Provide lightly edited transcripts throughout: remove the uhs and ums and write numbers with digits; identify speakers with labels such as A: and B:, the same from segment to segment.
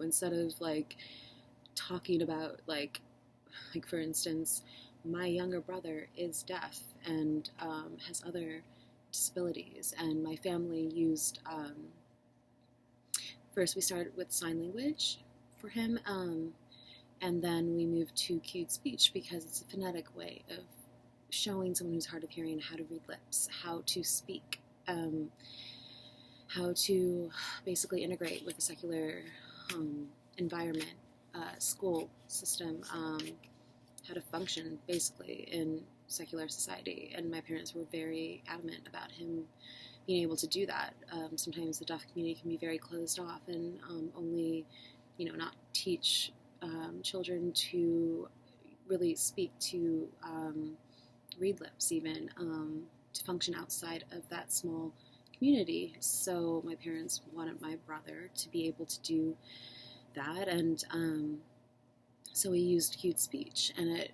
A: instead of like talking about like for instance, my younger brother is deaf and has other disabilities, and my family used first we started with sign language for him, and then we moved to cued speech because it's a phonetic way of showing someone who's hard of hearing how to read lips, how to speak, how to basically integrate with the secular environment, school system, how to function basically in secular society. And my parents were very adamant about him being able to do that. Sometimes the deaf community can be very closed off and only, not teach children to really speak, to read lips even, to function outside of that small community. So my parents wanted my brother to be able to do that, and so we used cued speech, and it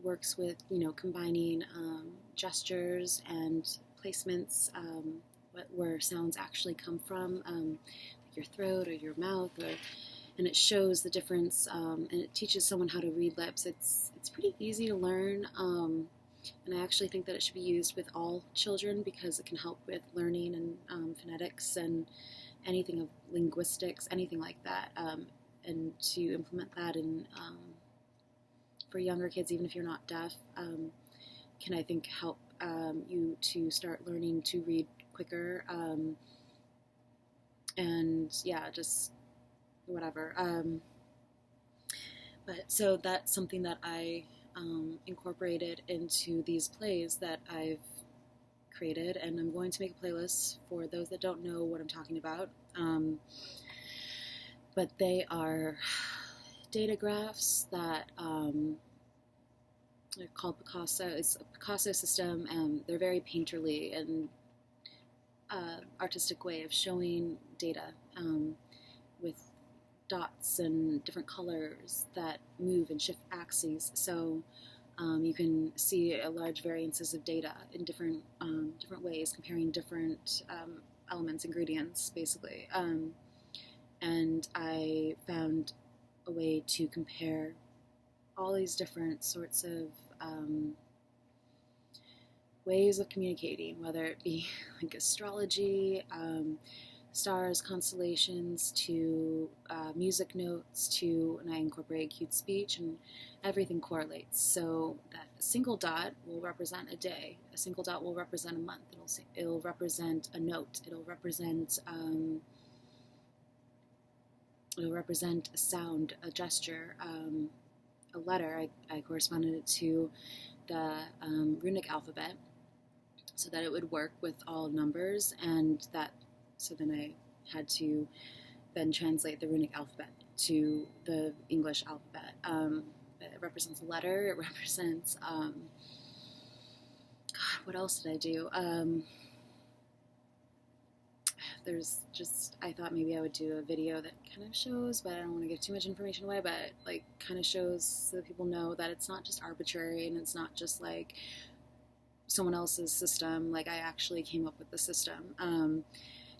A: works with combining gestures and placements, where sounds actually come from, like your throat or your mouth, and it shows the difference, and it teaches someone how to read lips. It's pretty easy to learn, and I actually think that it should be used with all children because it can help with learning and phonetics and anything of linguistics, anything like that, and to implement that in for younger kids, even if you're not deaf, can, I think, help you to start learning to read quicker, and yeah, just whatever. But so that's something that I incorporated into these plays that I've created, and I'm going to make a playlist for those that don't know what I'm talking about. But they are data graphs that they're called Picasso. It's a Picasso system, and they're very painterly and artistic way of showing data, with dots and different colors that move and shift axes. So you can see a large variances of data in different ways, comparing different elements, ingredients, basically. And I found a way to compare all these different sorts of ways of communicating, whether it be like astrology, stars, constellations, to music notes, and I incorporate cued speech, and everything correlates. So that a single dot will represent a day, a single dot will represent a month, it'll represent a note, it'll represent a sound, a gesture, a letter. I corresponded it to the runic alphabet so that it would work with all numbers, and so then I had to then translate the runic alphabet to the English alphabet. It represents a letter, it represents, God, what else did I do? I thought maybe I would do a video that kind of shows, but I don't want to give too much information away, but like kind of shows so that people know that it's not just arbitrary and it's not just like someone else's system. Like I actually came up with the system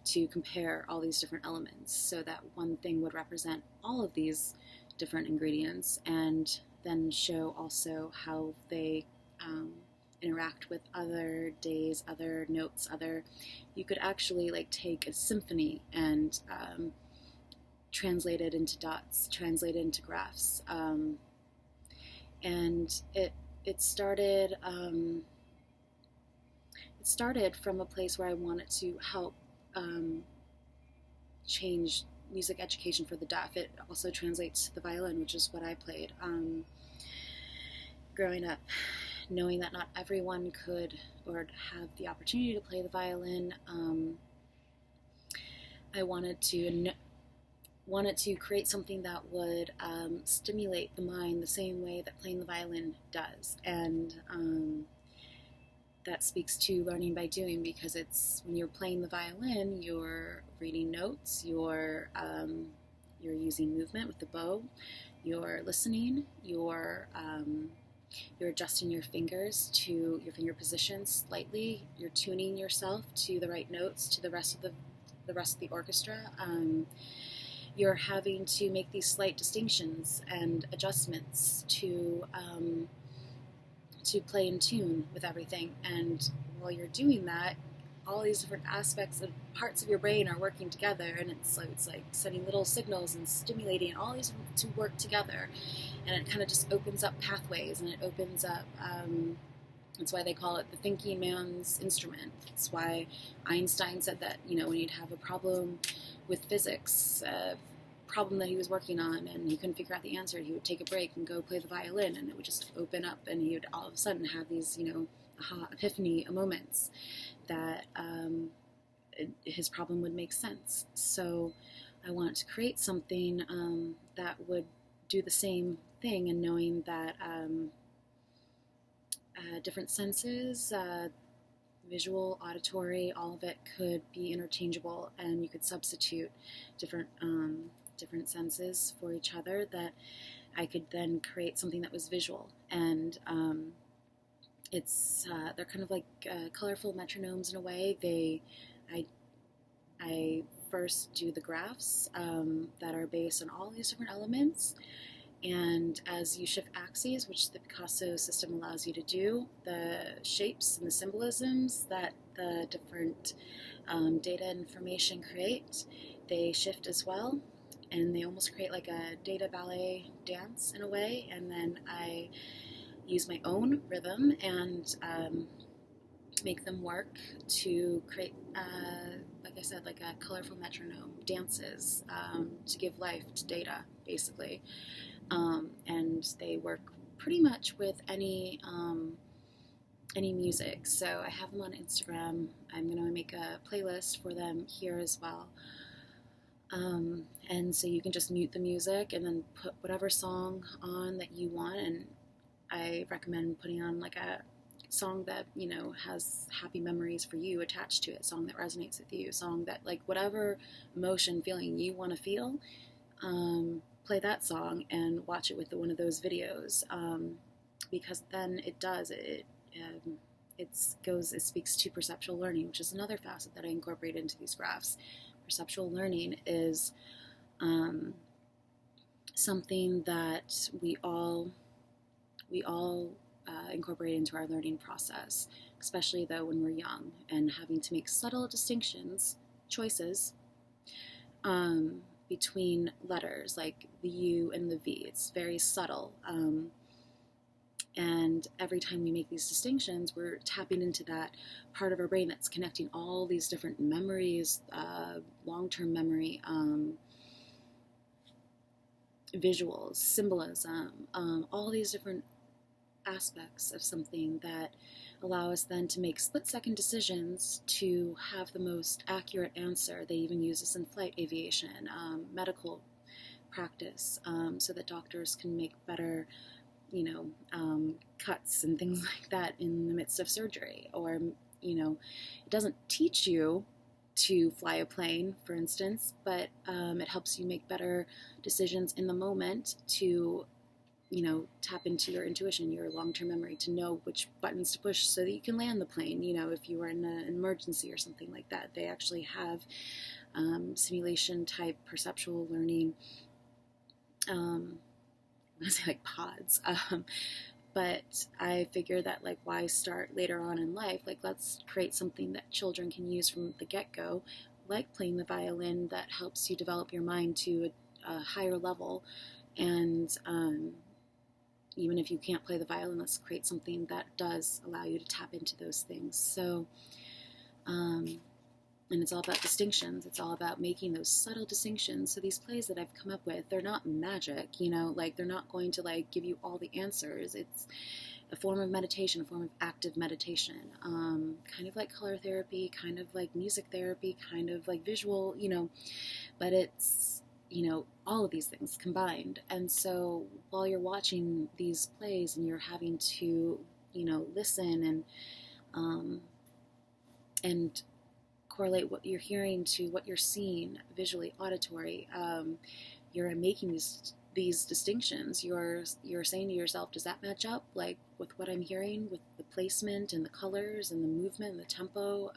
A: to compare all these different elements so that one thing would represent all of these different ingredients, and then show also how they interact with other days, other notes, you could actually like take a symphony and translate it into dots, translate it into graphs, and it started from a place where I wanted to help change music education for the deaf. It also translates to the violin, which is what I played growing up, knowing that not everyone could or have the opportunity to play the violin. I wanted to create something that would stimulate the mind the same way that playing the violin does, and that speaks to learning by doing, because it's when you're playing the violin, you're reading notes, you're using movement with the bow, you're listening, you're adjusting your fingers to your finger position slightly. You're tuning yourself to the right notes to the rest of the orchestra. you're having to make these slight distinctions and adjustments to play in tune with everything. And while you're doing that, all these different aspects of parts of your brain are working together, and it's like sending little signals and stimulating all these to work together, and it kind of just opens up pathways, and it opens up. That's why they call it the thinking man's instrument. That's why Einstein said that, when he'd have a problem with physics, a problem that he was working on, and he couldn't figure out the answer, he would take a break and go play the violin, and it would just open up, and he would all of a sudden have these, aha, epiphany moments that his problem would make sense. So I want to create something that would do the same thing, and knowing that different senses, visual, auditory, all of it could be interchangeable, and you could substitute different senses for each other, that I could then create something that was visual. And they're kind of like colorful metronomes in a way. I first do the graphs that are based on all these different elements, and as you shift axes, which the Picasso system allows you to do, the shapes and the symbolisms that the different data information create, they shift as well, and they almost create like a data ballet dance in a way. And then I use my own rhythm and make them work to create, like I said, like a colorful metronome, dances to give life to data, basically. And they work pretty much with any music. So I have them on Instagram. I'm going to make a playlist for them here as well. And so you can just mute the music and then put whatever song on that you want. And I recommend putting on like a song that, has happy memories for you attached to it, song that resonates with you, song that, like, whatever emotion, feeling you want to feel, play that song and watch it with one of those videos, because then it speaks to perceptual learning, which is another facet that I incorporate into these graphs. Perceptual learning is something that we all incorporate into our learning process, especially though when we're young and having to make subtle choices between letters, like the U and the V. It's very subtle. And every time we make these distinctions, we're tapping into that part of our brain that's connecting all these different memories, long-term memory, visuals, symbolism, all these different aspects of something that allow us then to make split-second decisions to have the most accurate answer. They even use this in flight aviation, medical practice, so that doctors can make better, cuts and things like that in the midst of surgery. Or, it doesn't teach you to fly a plane, for instance, but it helps you make better decisions in the moment to tap into your intuition, your long-term memory, to know which buttons to push so that you can land the plane, if you are in an emergency or something like that. They actually have simulation-type perceptual learning, I want to say like pods, but I figure that, like, why start later on in life? Like, let's create something that children can use from the get-go, like playing the violin, that helps you develop your mind to a higher level. And even if you can't play the violin, let's create something that does allow you to tap into those things. So, and it's all about distinctions. It's all about making those subtle distinctions. So these plays that I've come up with, they're not magic, like, they're not going to, like, give you all the answers. It's a form of meditation, a form of active meditation, kind of like color therapy, kind of like music therapy, kind of like visual, but it's, all of these things combined. And so while you're watching these plays and you're having to, listen and correlate what you're hearing to what you're seeing visually, auditory, you're making these these distinctions, you're saying to yourself, does that match up like with what I'm hearing, with the placement and the colors and the movement and the tempo?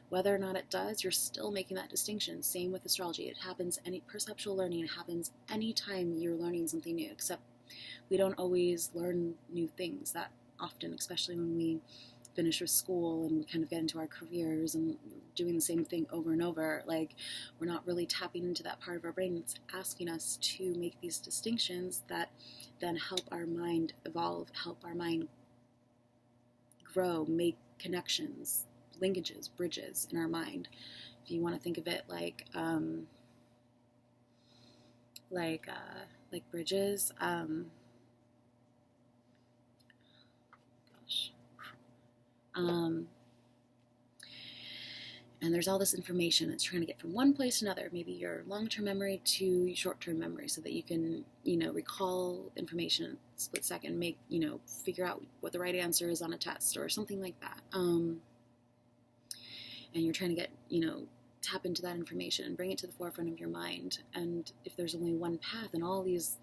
A: Whether or not it does, you're still making that distinction. Same with astrology. It happens, any perceptual learning happens anytime you're learning something new, except we don't always learn new things that often, especially when we finish with school and we kind of get into our careers and doing the same thing over and over. Like, we're not really tapping into that part of our brain that's asking us to make these distinctions that then help our mind evolve, help our mind grow, make connections, linkages, bridges in our mind. If you want to think of it like bridges, and there's all this information that's trying to get from one place to another, maybe your long-term memory to short-term memory, so that you can, recall information in a split second, figure out what the right answer is on a test or something like that. And you're trying to get, tap into that information and bring it to the forefront of your mind. And if there's only one path and all these,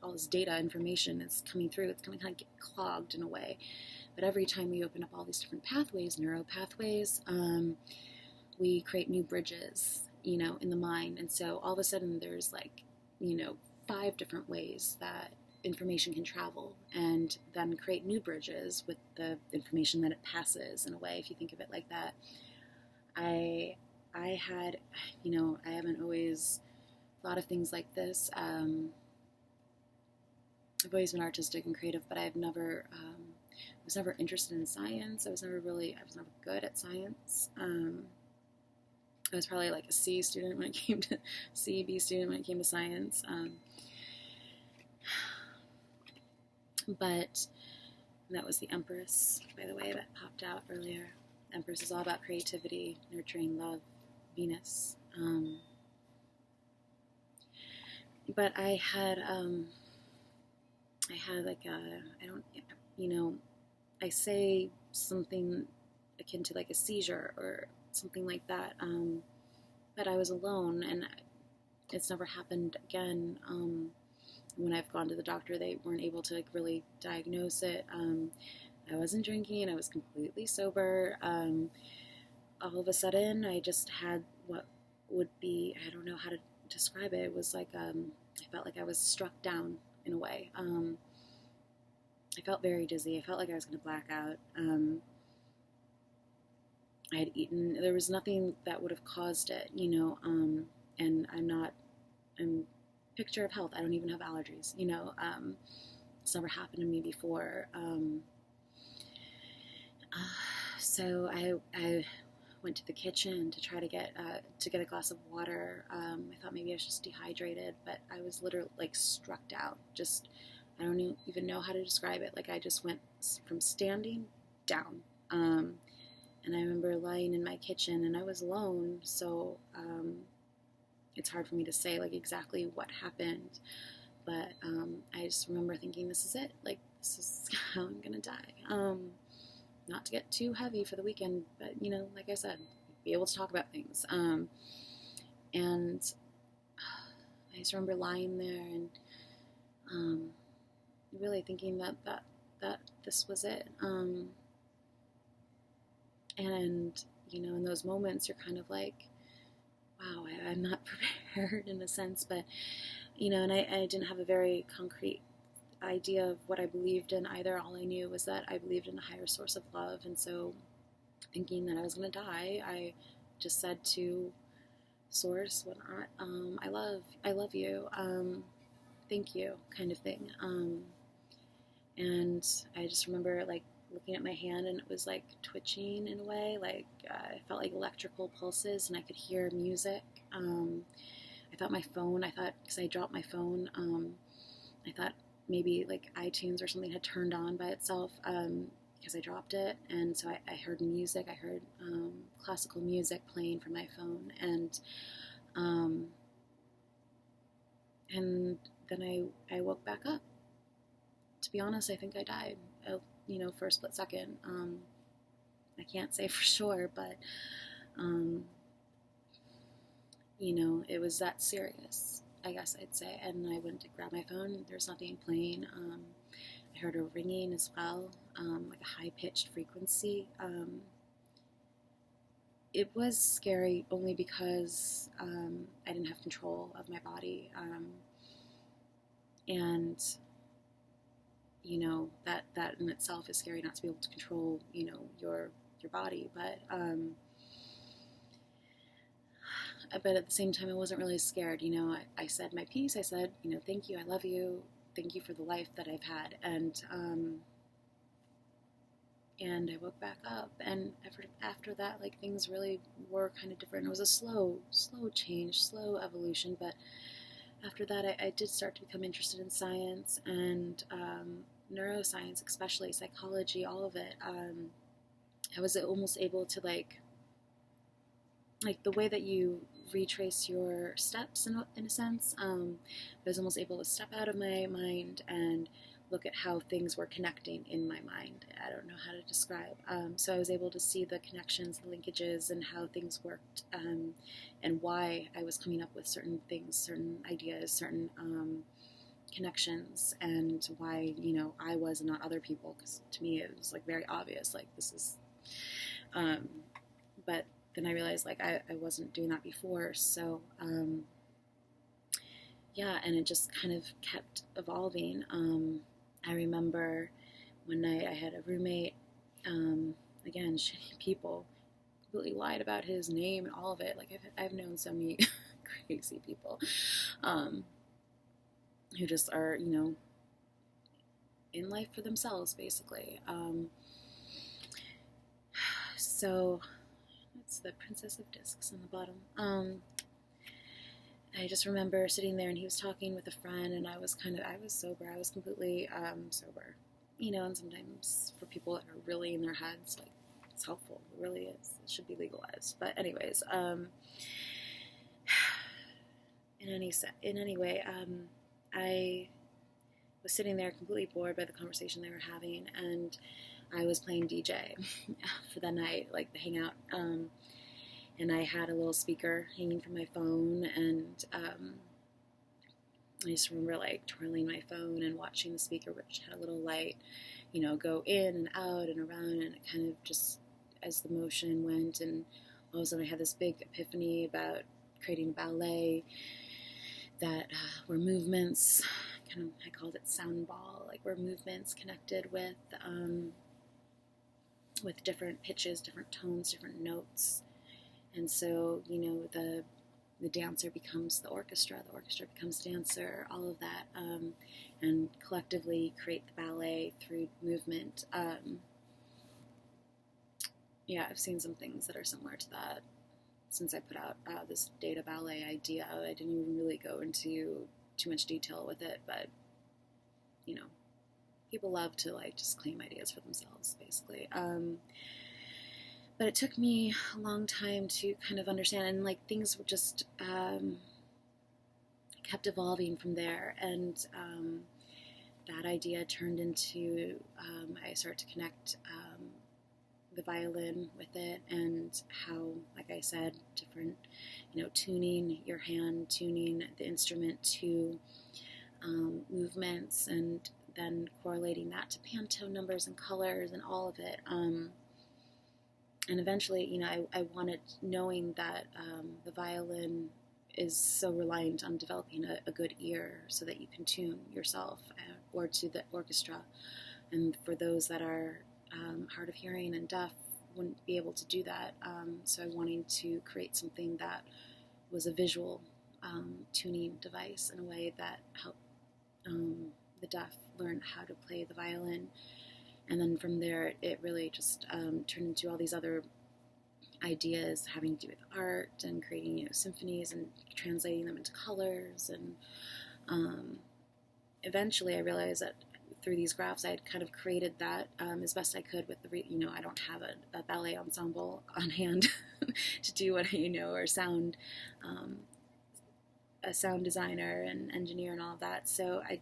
A: all this data information is coming through, it's going to kind of get clogged in a way. But every time we open up all these different pathways, neural pathways, we create new bridges, in the mind. And so all of a sudden there's 5 different ways that information can travel, and then create new bridges with the information that it passes, in a way, if you think of it like that. I haven't always thought of things like this. I've always been artistic and creative, but I was never interested in science. I was never good at science. I was probably like a C student when it came to B student when it came to science. But that was the Empress, by the way, that popped out earlier. Empress is all about creativity, nurturing, love, Venus. But I had I say something akin to like a seizure or something like that. But I was alone, and it's never happened again. When I've gone to the doctor, they weren't able to really diagnose it. I wasn't drinking. I was completely sober. All of a sudden, I just had what would be, I don't know how to describe it. It was like, I felt like I was struck down in a way. I felt very dizzy. I felt like I was going to black out. I had eaten. There was nothing that would have caused it, and I'm picture of health. I don't even have allergies, it's never happened to me before. So I went to the kitchen to try to get a glass of water. I thought maybe I was just dehydrated, but I was literally like struck out. Just, I don't even know how to describe it. Like, I just went from standing down. And I remember lying in my kitchen, and I was alone, so it's hard for me to say like exactly what happened. But I just remember thinking, this is it. Like, this is how I'm gonna die. Not to get too heavy for the weekend, but like I said, be able to talk about things. And I just remember lying there and really thinking that this was it. And in those moments, you're kind of like, wow, I'm not prepared in a sense, but and I didn't have a very concrete idea of what I believed in either. All I knew was that I believed in a higher source of love, and so thinking that I was going to die, I just said to Source, whatnot, I love you, thank you, kind of thing. And I just remember like looking at my hand, and it was like twitching in a way, like I felt like electrical pulses, and I could hear music. Because I dropped my phone, I thought maybe like iTunes or something had turned on by itself, because I dropped it. And so I heard music. I heard classical music playing from my phone, and then I woke back up. To be honest, I think I died, for a split second. I can't say for sure, but it was that serious. I guess I'd say. And I went to grab my phone. There's nothing playing. I heard a ringing as well, like a high-pitched frequency. It was scary only because I didn't have control of my body. And that in itself is scary, not to be able to control your body. But at the same time, I wasn't really scared. I said my piece. I said, thank you, I love you, thank you for the life that I've had. And I woke back up, and after that, like, things really were kind of different. It was a slow change, slow evolution, but after that, I did start to become interested in science and neuroscience, especially psychology, all of it. I was almost able to like the way that you retrace your steps in a sense. I was almost able to step out of my mind and look at how things were connecting in my mind. I don't know how to describe. So I was able to see the connections, the linkages, and how things worked, and why I was coming up with certain things, certain ideas, certain connections, and why I was and not other people. Because to me it was like very obvious, like this is. But then I realized like I wasn't doing that before, so. Yeah, and it just kind of kept evolving. I remember one night I had a roommate, again, shitty people, completely lied about his name and all of it. Like, I've known so many crazy people who just are, in life for themselves, basically. So, that's the Princess of Discs on the bottom. I just remember sitting there and he was talking with a friend, and I was sober. I was completely sober. And sometimes for people that are really in their heads, like, it's helpful. It really is. It should be legalized. But anyways, in any way, I was sitting there completely bored by the conversation they were having, and I was playing DJ for the night, like the hangout. And I had a little speaker hanging from my phone, and I just remember like twirling my phone and watching the speaker, which had a little light, go in and out and around, and it kind of just, as the motion went, and all of a sudden I had this big epiphany about creating a ballet that were movements, I called it sound ball, like were movements connected with different pitches, different tones, different notes. And so, the dancer becomes the orchestra becomes dancer, all of that, and collectively create the ballet through movement. Yeah, I've seen some things that are similar to that since I put out this data ballet idea. I didn't even really go into too much detail with it, but, people love to, like, just claim ideas for themselves, basically. But it took me a long time to kind of understand, and like things were just kept evolving from there. And that idea turned into I started to connect the violin with it, and how, like I said, different, tuning your hand, tuning the instrument to movements, and then correlating that to Pantone numbers and colors and all of it. And eventually, I wanted, knowing that the violin is so reliant on developing a good ear so that you can tune yourself or to the orchestra. And for those that are hard of hearing and deaf, wouldn't be able to do that. So I wanted to create something that was a visual tuning device in a way that helped the deaf learn how to play the violin. And then from there, it really just turned into all these other ideas having to do with art and creating, symphonies and translating them into colors. And eventually, I realized that through these graphs, I had kind of created that as best I could with the, I don't have a ballet ensemble on hand to do what, or sound, a sound designer and engineer and all of that. So I,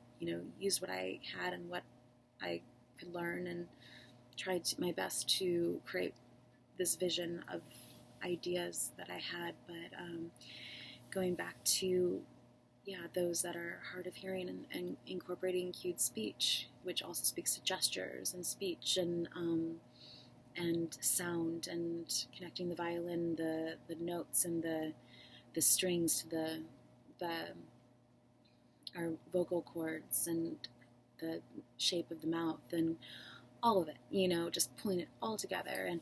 A: used what I had and what I could learn, and tried my best to create this vision of ideas that I had. But going back to those that are hard of hearing, and incorporating cued speech, which also speaks to gestures and speech and sound, and connecting the violin, the notes and the strings to the our vocal cords, and the shape of the mouth, and all of it, just pulling it all together. And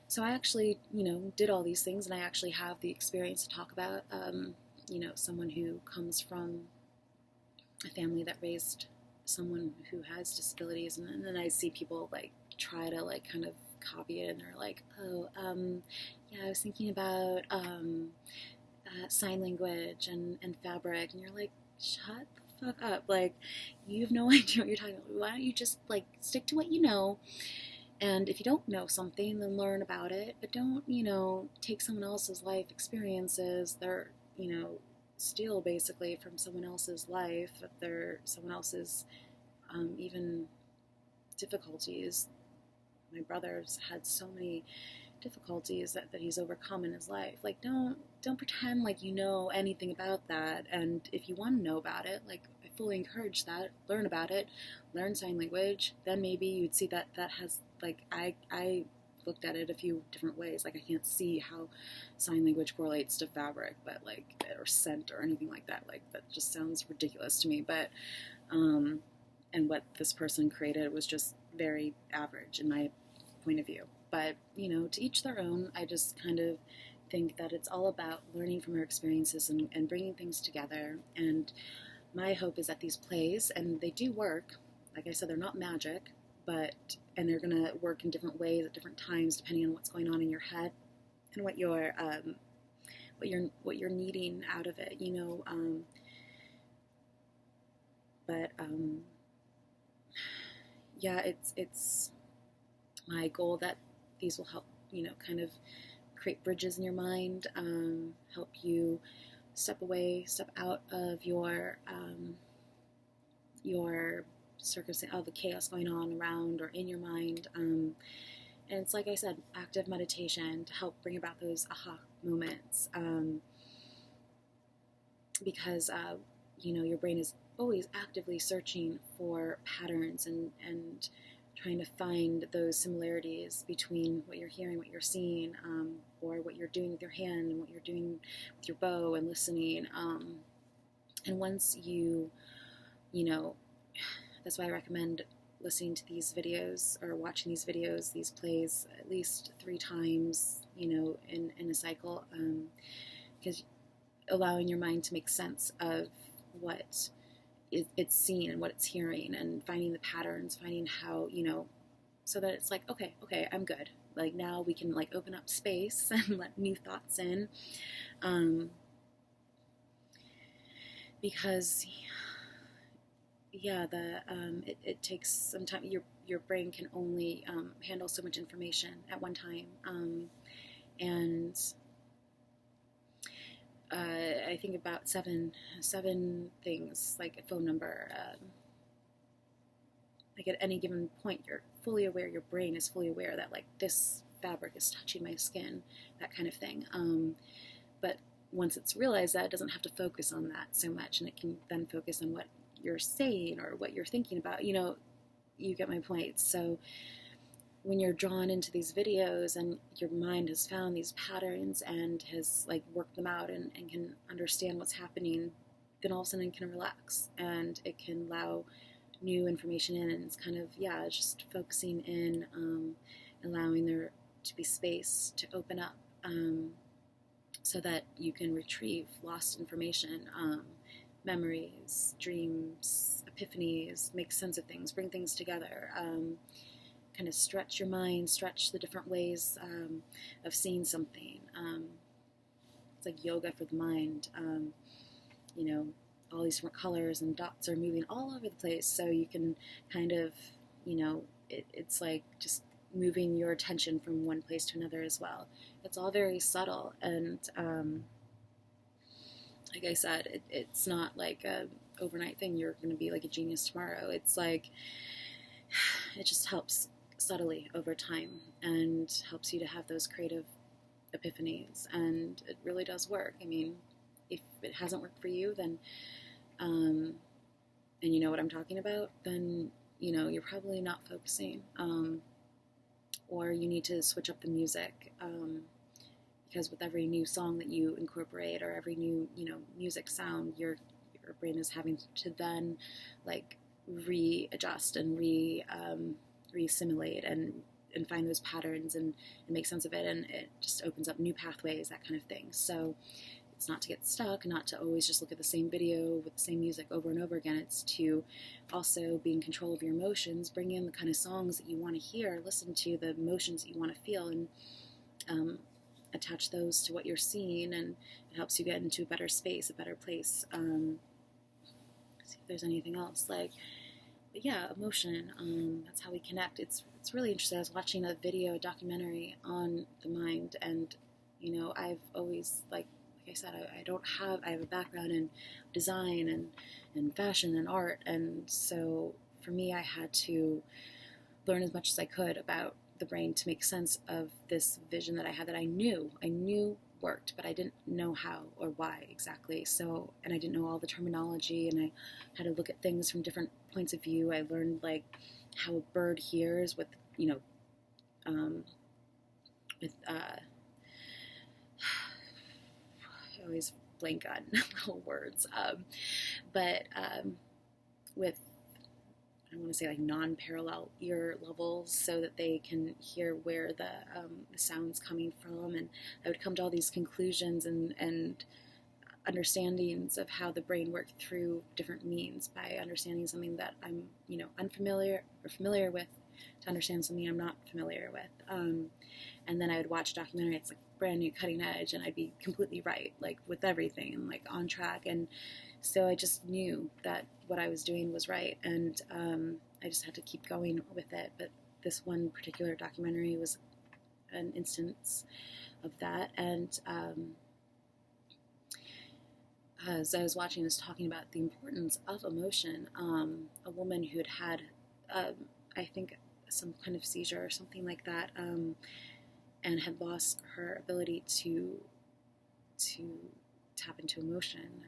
A: so I actually, did all these things, and I actually have the experience to talk about, someone who comes from a family that raised someone who has disabilities, and then I see people like try to like kind of copy it, and they're like, oh, yeah, I was thinking about sign language and fabric, and you're like, shut the fuck up, like, you have no idea what you're talking about. Why don't you just like stick to what you know, and if you don't know something, then learn about it, but don't, take someone else's life experiences. They're, steal basically from someone else's life, if they're someone else's even difficulties. My brother's had so many difficulties that he's overcome in his life. Like, don't pretend like you know anything about that. And if you want to know about it, like, I fully encourage that. Learn about it. Learn sign language. Then maybe you'd see that has, like, I looked at it a few different ways. Like, I can't see how sign language correlates to fabric, but like, or scent or anything like that. Like, that just sounds ridiculous to me. But and what this person created was just very average in my point of view. But, to each their own. I just kind of think that it's all about learning from our experiences and bringing things together. And my hope is that these plays, and they do work, like I said, they're not magic, and they're going to work in different ways at different times, depending on what's going on in your head and what you're needing out of it, yeah, it's my goal that these will help, kind of create bridges in your mind, help you step out of your circumstance, all the chaos going on around or in your mind. And it's, like I said, active meditation to help bring about those aha moments, because your brain is always actively searching for patterns and trying to find those similarities between what you're hearing, what you're seeing, or what you're doing with your hand and what you're doing with your bow and listening. And once that's why I recommend listening to these videos or watching these videos, these plays, at least 3 times, in a cycle, because allowing your mind to make sense of what it's seeing and what it's hearing, and finding the patterns, finding how, so that it's like, okay, I'm good. Like, now we can like open up space and let new thoughts in, because it takes some time. Your brain can only handle so much information at one time, and I think about seven things, like a phone number. Like, at any given point, you're fully aware. Your brain is fully aware that, like, this fabric is touching my skin, that kind of thing. But once it's realized that, it doesn't have to focus on that so much, and it can then focus on what you're saying or what you're thinking about. You get my point. So when you're drawn into these videos and your mind has found these patterns and has like worked them out and can understand what's happening, then all of a sudden it can relax and it can allow new information in, and it's kind of, just focusing in, allowing there to be space to open up, so that you can retrieve lost information, memories, dreams, epiphanies, make sense of things, bring things together, kind of stretch your mind, stretch the different ways of seeing something. It's like yoga for the mind. All these different colors and dots are moving all over the place, so you can kind of, it's like just moving your attention from one place to another as well. It's all very subtle, and like I said, it's not like a overnight thing. You're going to be like a genius tomorrow. It's like, it just helps subtly over time and helps you to have those creative epiphanies, and it really does work. I mean, if it hasn't worked for you, then and you know what I'm talking about, then you're probably not focusing, or you need to switch up the music, because with every new song that you incorporate or every new music sound, your brain is having to then like readjust and re-assimilate and find those patterns and make sense of it, and it just opens up new pathways, that kind of thing. So it's not to get stuck, not to always just look at the same video with the same music over and over again. It's to also be in control of your emotions, bring in the kind of songs that you want to hear, listen to the emotions that you want to feel, and attach those to what you're seeing, and it helps you get into a better space, a better place. See if there's anything else. But yeah, emotion, that's how we connect. It's really interesting. I was watching a documentary on the mind, and I've always, like I said, I have a background in design and fashion and art, and so for me, I had to learn as much as I could about the brain to make sense of this vision that I had, that I knew worked, but I didn't know how or why exactly. So, and I didn't know all the terminology, and I had to look at things from different points of view. I learned like how a bird hears with I always blank on little words, but with, I want to say, like non-parallel ear levels, so that they can hear where the sound's coming from, and I would come to all these conclusions and understandings of how the brain worked through different means by understanding something that I'm unfamiliar or familiar with, to understand something I'm not familiar with. And then I would watch a documentary. It's like brand new, cutting edge, and I'd be completely right, like with everything, and like on track. And so I just knew that what I was doing was right, and I just had to keep going with it. But this one particular documentary was an instance of that. And as I was watching, was talking about the importance of emotion. A woman who had I think, some kind of seizure or something like that, and had lost her ability to tap into emotion.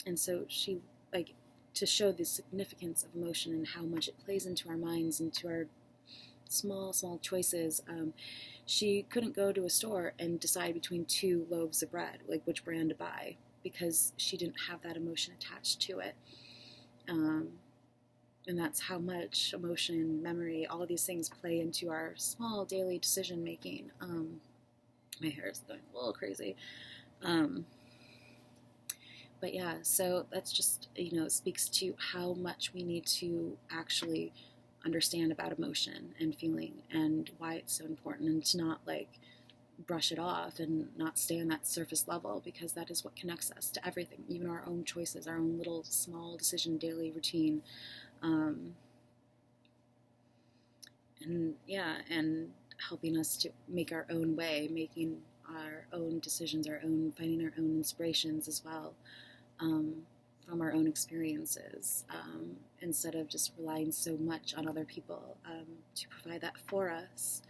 A: And so she, like, to show the significance of emotion and how much it plays into our minds, into our small choices, she couldn't go to a store and decide between two loaves of bread, like which brand to buy, because she didn't have that emotion attached to it. And that's how much emotion, memory, all of these things play into our small daily decision making. My hair is going a little crazy. But yeah, so that's just, speaks to how much we need to actually understand about emotion and feeling, and why it's so important, and to not like brush it off and not stay on that surface level, because that is what connects us to everything, even our own choices, our own little small decision, daily routine. And helping us to make our own way, making our own decisions, finding our own inspirations as well, from our own experiences, instead of just relying so much on other people to provide that for us.